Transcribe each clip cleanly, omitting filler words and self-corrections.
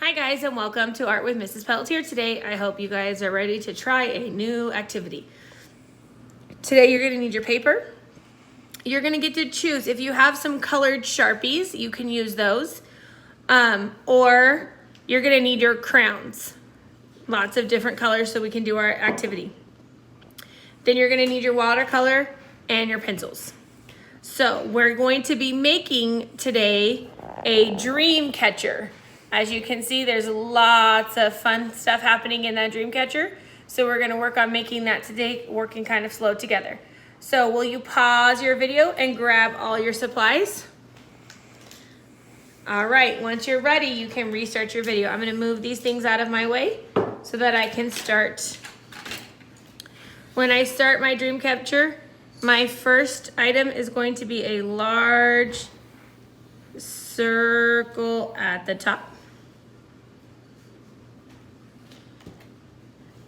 Hi guys, and welcome to Art with Mrs. Pelletier. Today I hope you guys are ready to try a new activity. Today you're going to need your paper. You're going to get to choose. If you have some colored Sharpies, you can use those. Or you're going to need your crayons. Lots of different colors so we can do our activity. Then you're going to need your watercolor and your pencils. So we're going to be making today a Dreamcatcher. As you can see, there's lots of fun stuff happening in that Dreamcatcher. So we're gonna work on making that today, working kind of slow together. So will you pause your video and grab all your supplies? All right, once you're ready, you can restart your video. I'm gonna move these things out of my way so that I can start. When I start my Dreamcatcher, my first item is going to be a large circle at the top.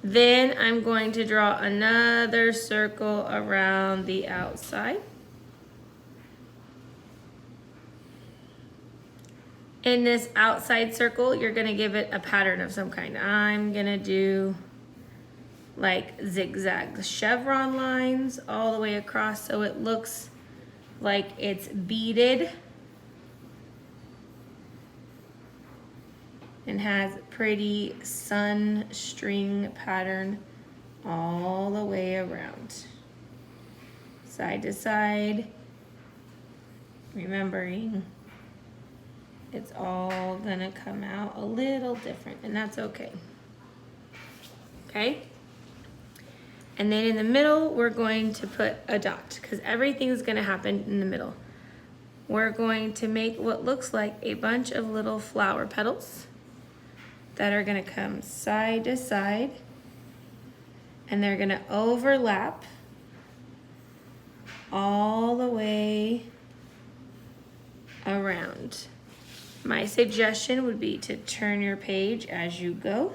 Then I'm going to draw another circle around the outside. In this outside circle, you're gonna give it a pattern of some kind. I'm gonna do like zigzag chevron lines all the way across so it looks like it's beaded and has pretty sun string pattern all the way around. Side to side, remembering it's all gonna come out a little different, and that's okay. Okay? And then in the middle, we're going to put a dot because everything's gonna happen in the middle. We're going to make what looks like a bunch of little flower petals that are gonna come side to side, and they're gonna overlap all the way around. My suggestion would be to turn your page as you go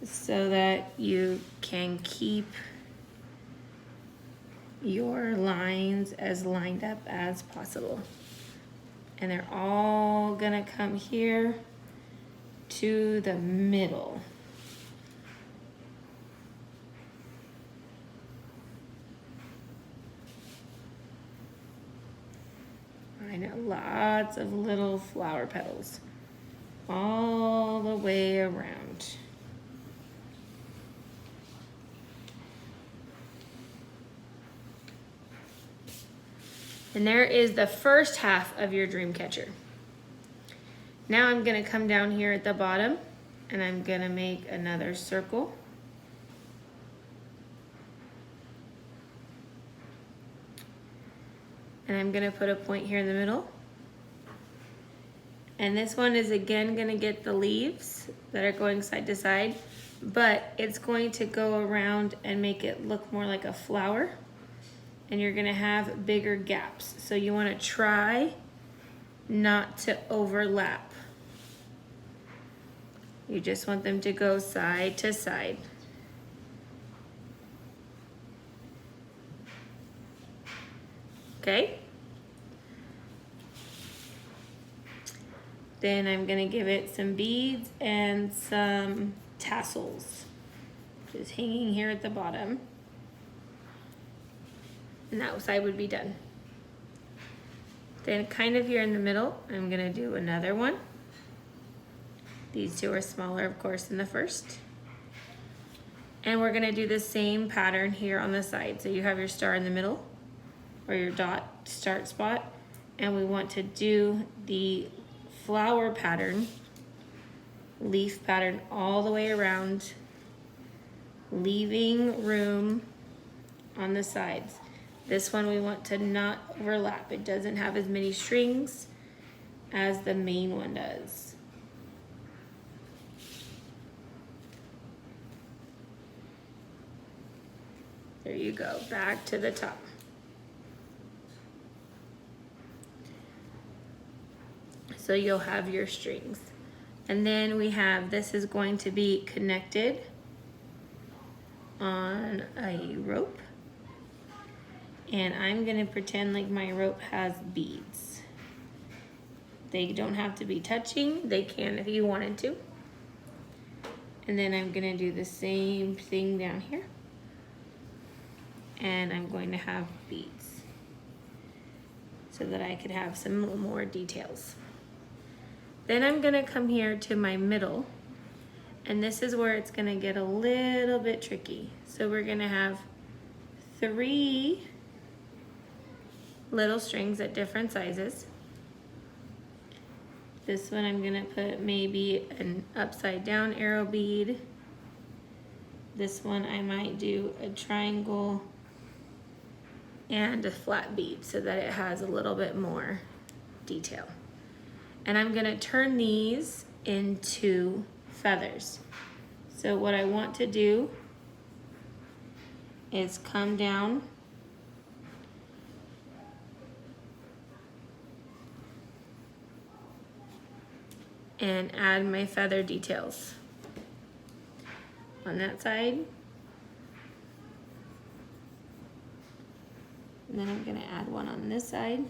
so that you can keep your lines as lined up as possible. And they're all gonna come here to the middle. I know, lots of little flower petals all the way around. And there is the first half of your Dreamcatcher. Now I'm gonna come down here at the bottom and I'm gonna make another circle. And I'm gonna put a point here in the middle. And this one is again gonna get the leaves that are going side to side, but it's going to go around and make it look more like a flower. And you're gonna have bigger gaps. So you wanna try not to overlap. You just want them to go side to side. Okay? Then I'm gonna give it some beads and some tassels, just hanging here at the bottom. And that side would be done. Then kind of here in the middle, I'm gonna do another one. These two are smaller, of course, than the first. And we're gonna do the same pattern here on the side. So you have your star in the middle, or your dot start spot, and we want to do the flower pattern, leaf pattern all the way around, leaving room on the sides. This one we want to not overlap. It doesn't have as many strings as the main one does. There you go, back to the top. So you'll have your strings. And then we have, this is going to be connected on a rope. And I'm gonna pretend like my rope has beads. They don't have to be touching. They can if you wanted to. And then I'm gonna do the same thing down here. And I'm going to have beads so that I could have some more details. Then I'm gonna come here to my middle, and this is where it's gonna get a little bit tricky. So we're gonna have 3 little strings at different sizes. This one I'm gonna put maybe an upside down arrow bead. This one I might do a triangle and a flat bead so that it has a little bit more detail. And I'm gonna turn these into feathers. So what I want to do is come down and add my feather details on that side. And then I'm gonna add one on this side.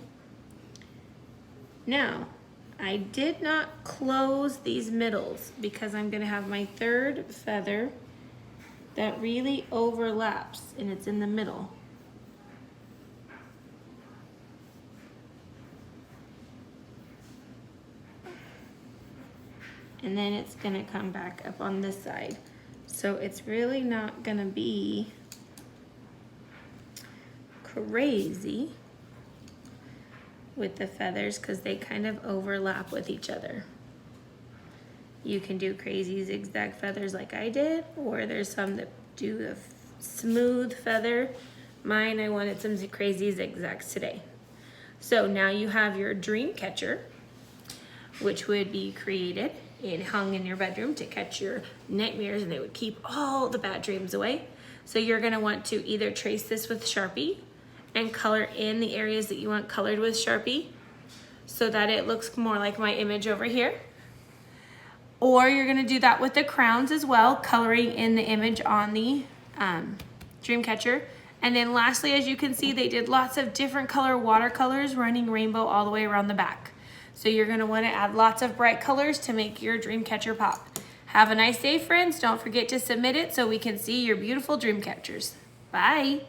Now, I did not close these middles because I'm gonna have my 3rd feather that really overlaps and it's in the middle. And then it's gonna come back up on this side. So it's really not gonna be crazy with the feathers because they kind of overlap with each other. You can do crazy zigzag feathers like I did, or there's some that do the smooth feather. Mine, I wanted some crazy zigzags today. So now you have your dream catcher, which would be created and hung in your bedroom to catch your nightmares, and they would keep all the bad dreams away. So you're gonna want to either trace this with Sharpie and color in the areas that you want colored with Sharpie so that it looks more like my image over here. Or you're gonna do that with the crowns as well, coloring in the image on the Dreamcatcher. And then lastly, as you can see, they did lots of different color watercolors running rainbow all the way around the back. So you're gonna wanna add lots of bright colors to make your Dreamcatcher pop. Have a nice day, friends. Don't forget to submit it so we can see your beautiful Dreamcatchers. Bye.